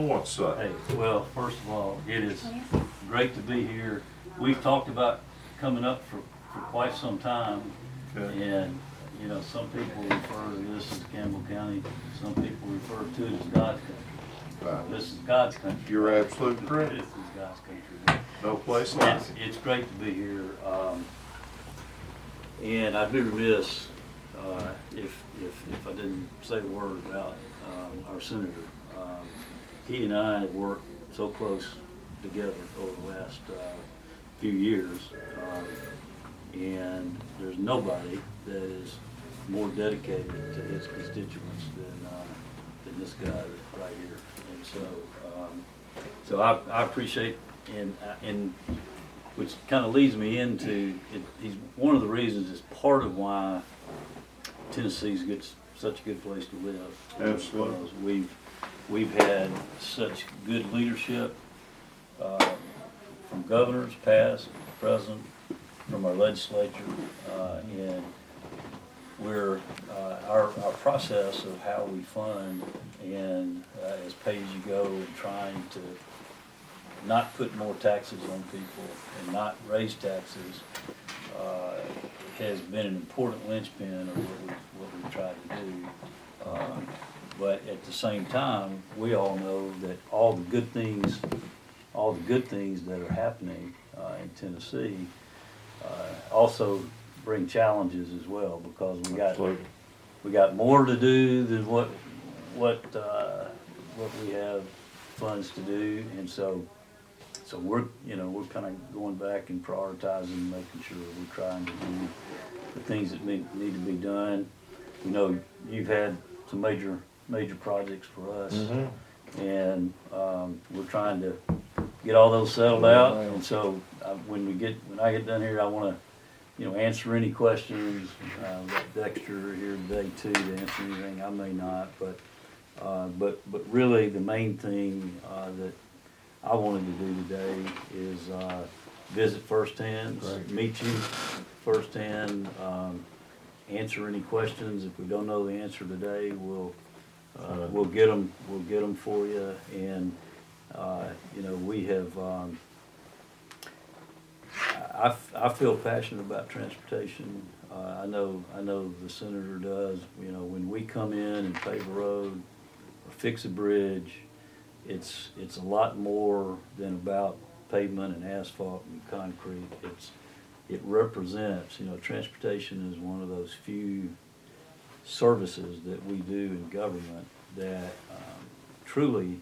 What's that? Hey, well, first of all, it is great to be here. We've talked about coming up for quite some time. Okay. And, you know, some people refer to this as Campbell County, some people refer to it as God's country. Right. This is God's country. You're absolutely correct. This is God's country. No place like It's, it. it's great to be here. And I'd be remiss if I didn't say a word about our senator. He and I have worked so close together over the last few years, and there's nobody that is more dedicated to his constituents than this guy right here. And so I appreciate, and which kind of leads me into it. He's one of the reasons, is part of why Tennessee's such a good place to live. Absolutely. Because we've had such good leadership from governors, past, present, from our legislature, and we're our process of how we fund and is pay as you go, and trying to not put more taxes on people and not raise taxes has been an important linchpin of what we try to do. But at the same time, we all know that all the good things that are happening in Tennessee also bring challenges as well, because we got more to do than what we have funds to do, and so we're kind of going back and prioritizing, making sure we're trying to do the things that need to be done. You know, you've had some major projects for us, and we're trying to get all those settled out. And so when I get done here, I want to answer any questions. We've got Dexter here today too to answer anything I may not, but really the main thing that I wanted to do today is visit firsthand, meet you firsthand, answer any questions. If we don't know the answer today, we'll get them for you. And we have. I feel passionate about transportation. I know the senator does. You know, when we come in and pave a road or fix a bridge, it's a lot more than about pavement and asphalt and concrete. It represents, transportation is one of those few services that we do in government that truly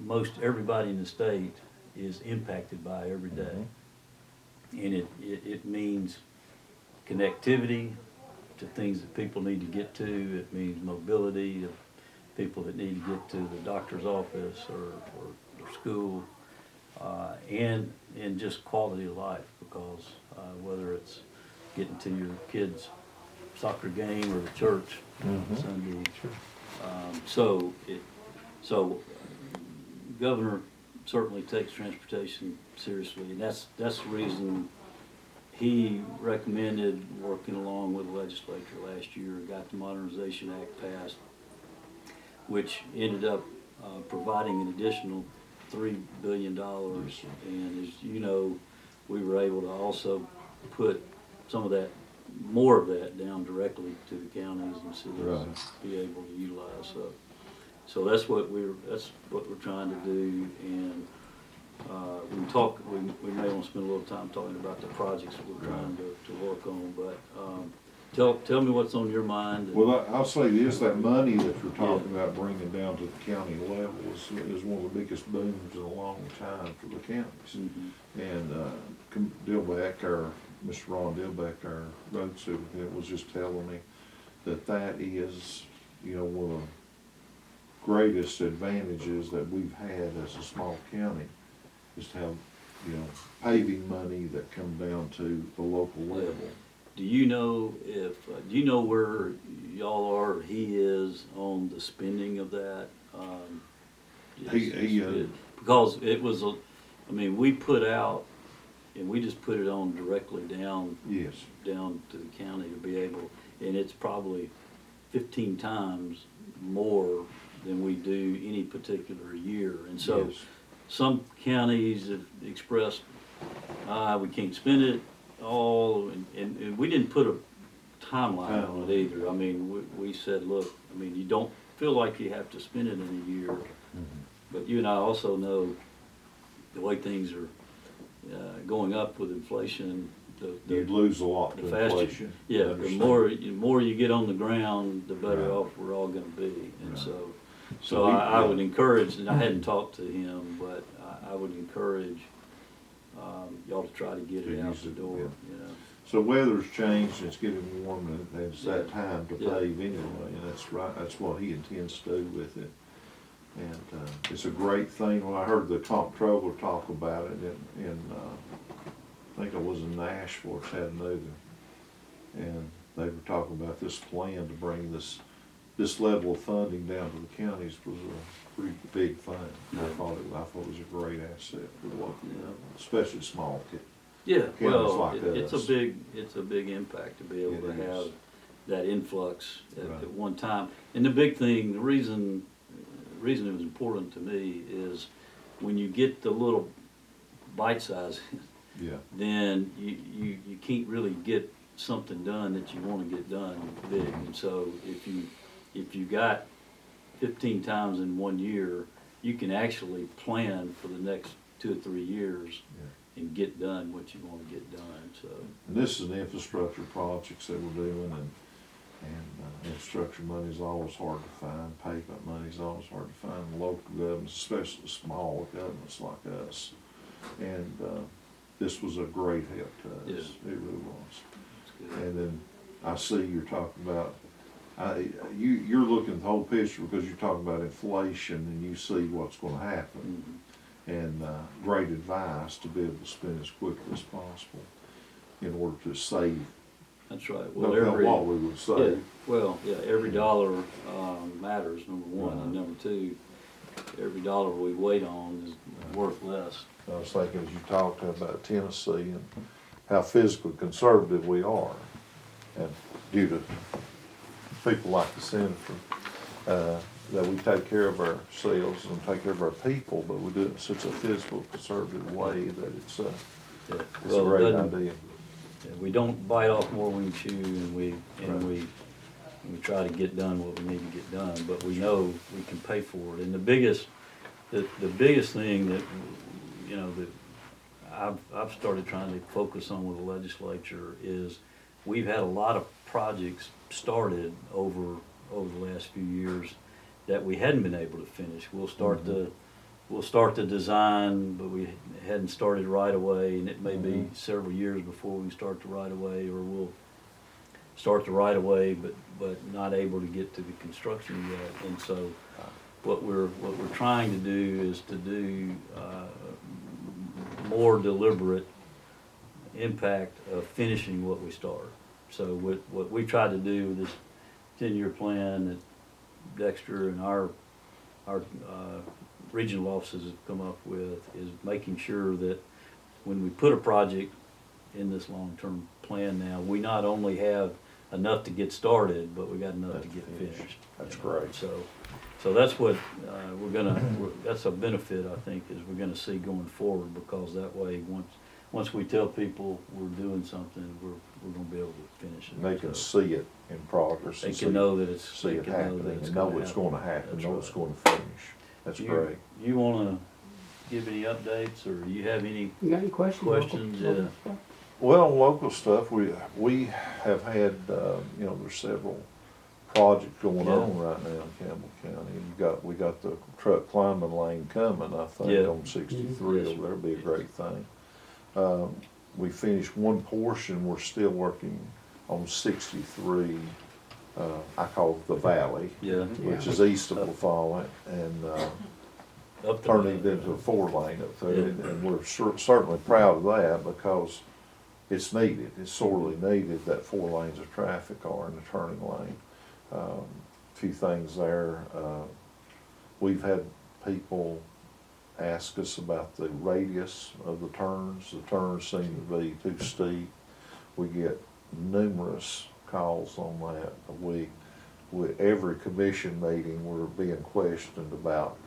most everybody in the state is impacted by every day. And it means connectivity to things that people need to get to. It means mobility to people that need to get to the doctor's office or school, and just quality of life, because whether it's getting to your kid's soccer game or the church Sunday. So Governor certainly takes transportation seriously, and that's the reason he recommended, working along with the legislature last year, got the Modernization Act passed, which ended up providing an additional $3 billion. And as you know, we were able to also put some of that, more of that, down directly to the counties and cities to be able to utilize. So that's what we're trying to do. And we may want to spend a little time talking about the projects that we're trying to work on. But tell me what's on your mind. Well, I'll say this, that money that you're talking about bringing down to the county level is one of the biggest booms in a long time for the counties. And Mr. Ron Dillbeck, our road superintendent, was just telling me that is, one of the greatest advantages that we've had as a small county, is to have, paving money that comes down to the local level. Do you know where y'all are, he is, on the spending of that? Because it was we put out, and we just put it on directly down to the county to be able, and it's probably 15 times more than we do any particular year. And so Yes. some counties have expressed, we can't spend it all, and we didn't put a timeline on it either. I mean, we said, look, I mean, you don't feel like you have to spend it in a year, but you and I also know the way things are going up with inflation. You'd lose a lot to the faster, inflation. yeah, the Understand. more you get on the ground, the better Right. off we're all gonna be. And Right. so So I he- would encourage, and I hadn't talked to him, but I would encourage y'all to try to get it To out use the it, door, yeah. you know. So weather's changed, it's getting warm, and it's that Yeah. time to Yeah. pave anyway, and that's right, that's what he intends to do with it. And, it's a great thing. Well, I heard the comptroller talk about it in I think it was in Nashville, or Chattanooga. And they were talking about this plan to bring this level of funding down to the counties was a pretty big thing. I thought it was a great asset for the local government, especially small kids. Yeah, well, like it's us. a big impact to be able to It is. have that influx Right. at one time. And the big thing, the reason it was important to me is when you get the little bite size, Yeah. then you can't really get something done that you wanna get done big. And so if you got 15 times in one year, you can actually plan for the next 2 or 3 years and get done what you wanna get done, so. And this is an infrastructure projects that we're doing, and infrastructure money is always hard to find, pavement money is always hard to find in local governments, especially small governments like us. And, this was a great help to us, it really was. It's good. And then I see you're talking about, you're looking at the whole picture because you're talking about inflation and you see what's gonna happen. Mhm. And great advice to be able to spend as quickly as possible in order to save, That's right. no Well, matter what we would yeah, save. well, yeah, every dollar matters, number one, and Right. number two, every dollar we wait on is worth less. I was thinking as you talked about Tennessee and how physically conservative we are, and due to people like the senator, that we take care of ourselves and take care of our people, but we do it in such a physical conservative way that it's Yeah. a Well, it great doesn't- idea. yeah, we don't bite off more than we can chew, and Right. we try to get done what we need to get done, but we know we can pay for it. And the biggest thing that, you know, that I've started trying to focus on with the legislature is we've had a lot of projects started over the last few years that we hadn't been able to finish. We'll start the design, but we hadn't started right away, and it may be several years before we start the right away, or we'll start the right away, but not able to get to the construction yet. And so what we're trying to do is to do more deliberate impact of finishing what we start. So what we tried to do with this 10-year plan that Dexter and our regional offices have come up with is making sure that when we put a project in this long-term plan now, we not only have enough to get started, but we got enough to get finished. That's you know. great. So that's what that's a benefit, I think, is we're gonna see going forward, because that way, once we tell people we're doing something, we're gonna be able to finish it. And they can So see it in progress. They and can see- know that it's, See they it can know happening, that it's and know gonna it's happen. gonna happen, That's know it's right. gonna finish. That's great. You wanna give any updates, or you have any You got any questions? questions? Yeah. Well, local stuff, we have had, there's several projects going Yeah. on right now in Campbell County. We got the truck climbing lane coming, I think, Yeah. on 63 Yes, over there, be a yes. great thing. We finished one portion, we're still working on 63, I call it the valley, Yeah. which is east of LaFollette, and, Up the turn road. it into a 4-lane up there, Yeah. and we're certainly proud of that because it's needed, it's sorely needed, that 4 lanes of traffic are in the turning lane. Few things there, we've had people ask us about the radius of the turns seem to be too steep. We get numerous calls on that a week. with every commission meeting, we're being questioned about,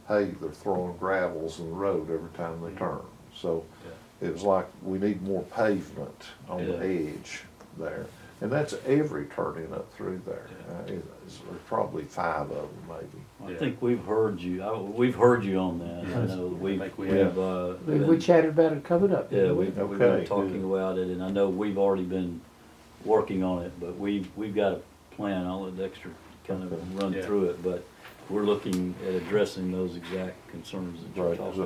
hey, they're throwing gravels in the road every time they turn. So it was like, we need more pavement on the edge there. And that's every turning up through there. There's probably 5 of them maybe. I think we've heard you, we've heard you on that. I know We chatted about it coming up. yeah, we've been Okay, talking about it, and I know we've already been working on it, but we've got a plan. I'll let Dexter kind of run through it, but we're looking at addressing those exact concerns that you're Right, talking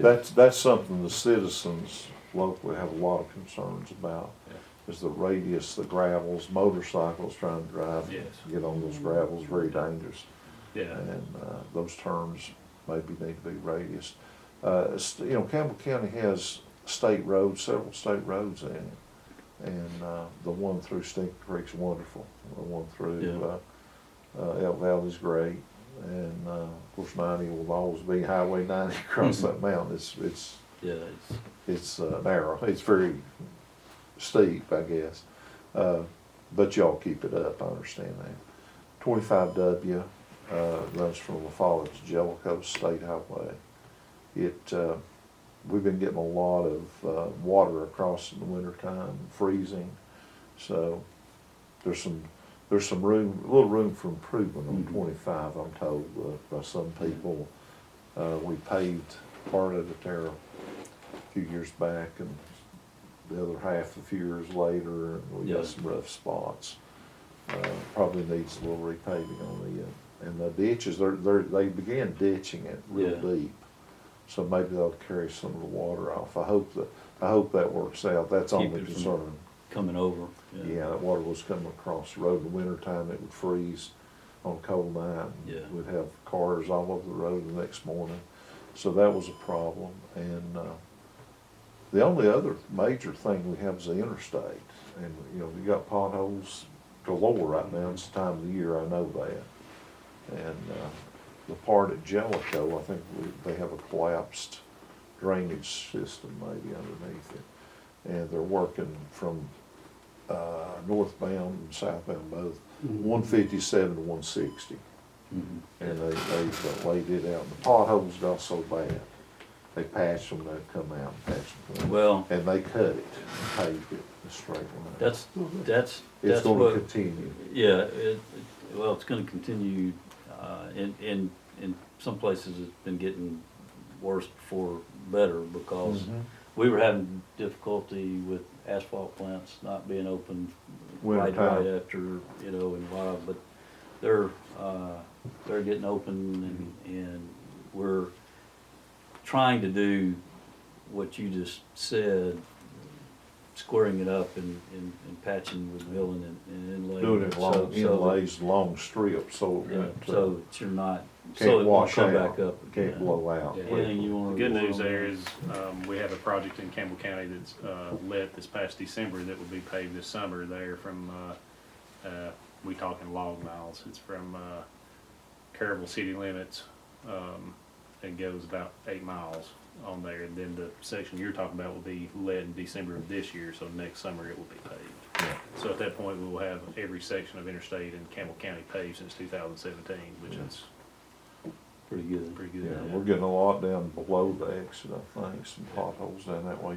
about. that's something the citizens locally have a lot of concerns about. Is the radius, the gravels, motorcycles trying to drive, get on those gravels, very dangerous. And those turns maybe need to be radiused. You know, Campbell County has state roads, several state roads in it. And the one through Stinky Creek's wonderful. The one through Elk Valley's great. And of course 90 will always be Highway 90 across that mountain. It's narrow. It's very steep, I guess. But y'all keep it up, I understand that. 25W runs from La Follette to Jellicoe State Highway. We've been getting a lot of water across in the wintertime, freezing. So there's some room, a little room for improvement on 25, I'm told by some people. We paved part of it there a few years back, and the other half a few years later, and we got some rough spots. Probably needs a little repaving on the, and the ditches, they began ditching it real deep. So maybe they'll carry some of the water off. I hope that works out. That's Keep only it from concern. coming over. Yeah, that water was coming across the road in the wintertime. It would freeze on a cold night. And we'd have cars all over the road the next morning. So that was a problem. And the only other major thing we have is the interstate. And, you know, we got potholes galore right now. It's the time of the year, I know that. And the part at Jellicoe, I think they have a collapsed drainage system maybe underneath it. And they're working from northbound and southbound both, 157 to 160. And they laid it out. The potholes got so bad, they patched them, they'd come out and patch them. Well, and they cut it, paved it, a straight line. that's It's going what, to continue. Yeah, well, it's going to continue. In some places, it's been getting worse before better, because we were having difficulty with asphalt plants not being open right after, you know, in a while, but they're getting open, and we're trying to do what you just said, squaring it up and patching with milling and inlaying. Doing it long inlays, long strips, so so that you're not, can't so it won't wash come out, back up. can't blow out. Anything you want The to? good news there is, we have a project in Campbell County that's, let this past December that will be paved this summer there from, we talking log miles. It's from, Caryville city limits, it goes about 8 miles on there. And then the section you're talking about will be let in December of this year, so next summer it will be paved. So at that point, we will have every section of interstate in Campbell County paved since 2017, which is Pretty good. pretty good. Yeah, we're getting a lot down below the exit, I think, some potholes down that way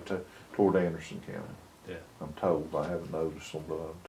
toward Anderson County. Yeah. I'm told, I haven't noticed them, but I'm